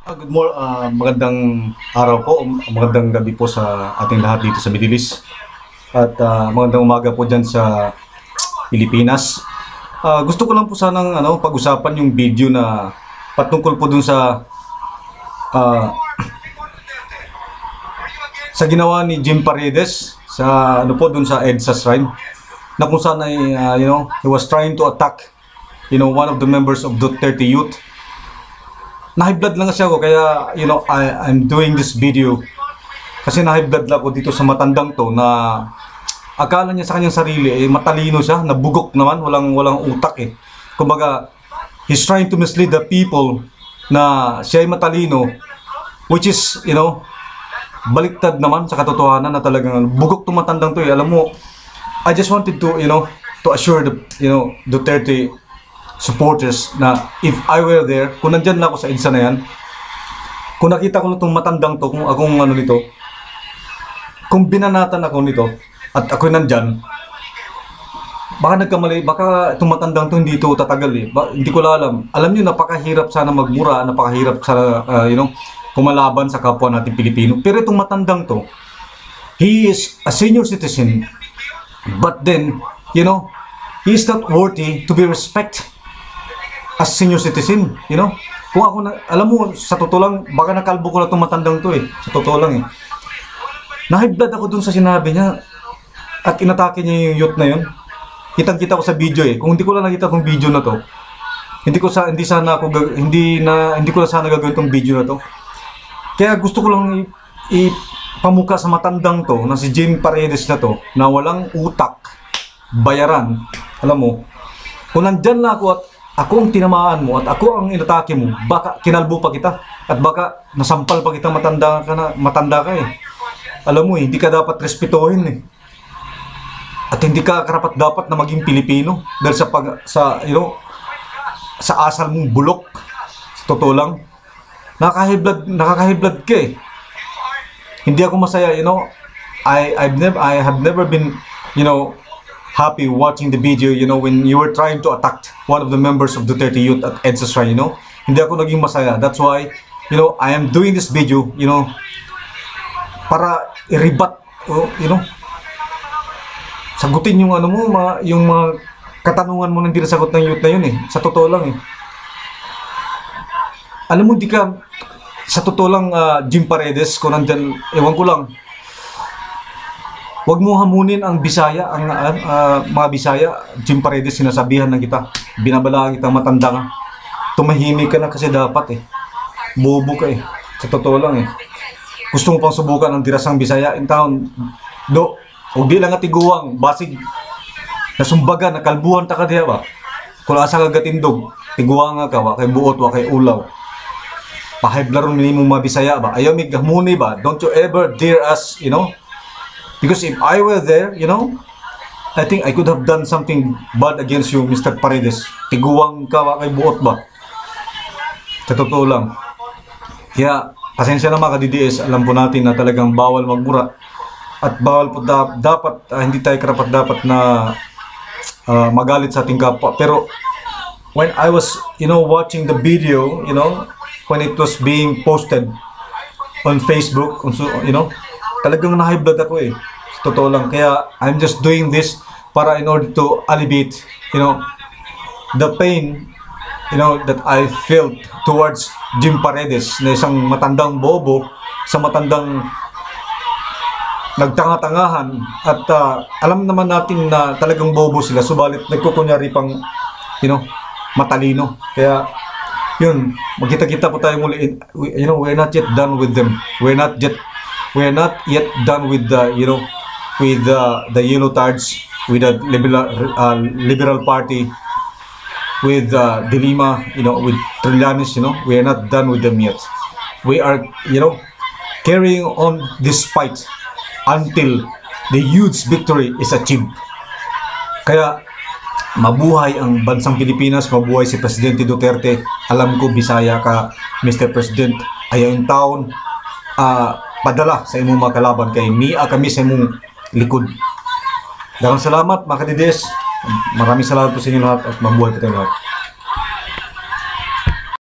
Magandang araw po, magandang gabi po sa ating lahat dito sa Middle East. At magandang umaga po dyan sa Pilipinas. Gusto ko lang po sanang pag-usapan yung video na patungkol po dun ah, sa ginawa ni Jim Paredes sa dun sa EDSA shrine, na kung saan ay he was trying to attack one of the members of Duterte Youth. Na-high-blood lang kasi ako, kaya I'm doing this video kasi na-high-blood lang ako dito sa matandang to na akala niya sa kanyang sarili matalino siya, nabugok naman, walang utak Kumbaga, he's trying to mislead the people na siya ay matalino, which is baliktad naman sa katotohanan na talagang bugok to matandang to Alam mo, I just wanted to to assure the Duterte supporters na if I were there, kung nandyan na ako sa EDSA na yan, kung nakita ko itong matandang to, kung akong nito, kung binanatan ako nito at ako nandyan, baka nagkamali, baka itong matandang to hindi ito tatagal hindi ko alam. Alam nyo, napakahirap sana magmura, napakahirap sana kumalaban sa kapwa natin Pilipino. Pero itong matandang to, he is a senior citizen, but then he is not worthy to be respected as senior citizen, Kung ako alam mo, sa totoo lang, baka nakalbo ko na itong matandang to Sa totoo lang Na-high-blood ako dun sa sinabi niya at inatake niya yung youth na yun. Kitang-kita ko sa video Kung hindi ko lang nakita tong video na to, hindi ko sana gagawin tong video na to. Kaya gusto ko lang ipamuka sa matandang to na si Jim Paredes na to, na walang utak, bayaran. Alam mo, kung nandyan na ako at ako ang tinamaan mo at ako ang inatake mo, baka kinalbo pa kita at baka nasampal pa kita, matanda ka Alam mo hindi ka dapat respetuhin At hindi ka karapat dapat na maging Pilipino dahil sa asal mong bulok. Sa totoo lang, nakaka-high-blood ka Hindi ako masaya, I have never been, happy watching the video, when you were trying to attack one of the members of Duterte Youth at EDSA shrine, Hindi ako naging masaya. That's why, I am doing this video, para i-rebut, sagutin yung yung mga katanungan mo na hindi nasagot ng youth na yun Sa totoo lang Alam mo, di ka, sa totoo lang, Jim Paredes, kung nandyan, ewan ko lang, huwag mo hamunin ang Bisaya, ang mga Bisaya. Jim Paredes, sinasabihan na kita, binabalaan kita, matanda ka. Tumahimik ka na kasi dapat Bobo ka Sa totoo lang Gusto mo pang subukan ang dirasang Bisaya in town. Huwag di lang atiguang, basig, nasumbaga, nakalbuhan ta ka diya ba? Kung asa ka gatindog, tiguang ka, wakay buot, wakay ulaw. Pahiblaron minimum mga Bisaya ba? Ayaw mig hamuni ba? Don't you ever dare us, Because if I were there, I think I could have done something bad against you, Mr. Paredes. Tiguang ka, wakay buot ba? Sa totoo lang. Kaya, pasensya na mga ka-DDS, alam po natin na talagang bawal magmura. At bawal po dapat, hindi tayo karapat dapat na magalit sa ating kapwa. Pero, when I was, watching the video, when it was being posted on Facebook, talagang na-high blood ako Sa totoo lang. Kaya I'm just doing this para in order to alleviate the pain that I felt towards Jim Paredes, na isang matandang bobo, sa matandang nagtanga-tangahan. At alam naman natin na talagang bobo sila, subalit nagkukunyari pang matalino. Kaya yun, magkita-kita po tayo muli. We're not yet done with them. We're not yet done with the the yellow tards, with the liberal party, with De Lima, with Trillanes. We are not done with them yet. We are carrying on this fight until the huge victory is achieved. Kaya mabuhay ang bansang Pilipinas, mabuhay si Presidente Duterte. Alam ko Bisaya ka, Mr. President. Ayaw yung taon padala sa imong mga kalaban, kay niya kami sa imong likod. Daghang salamat mga ka-DDS. Maraming salamat po sa inyo lahat at mabuhay po tayo lahat.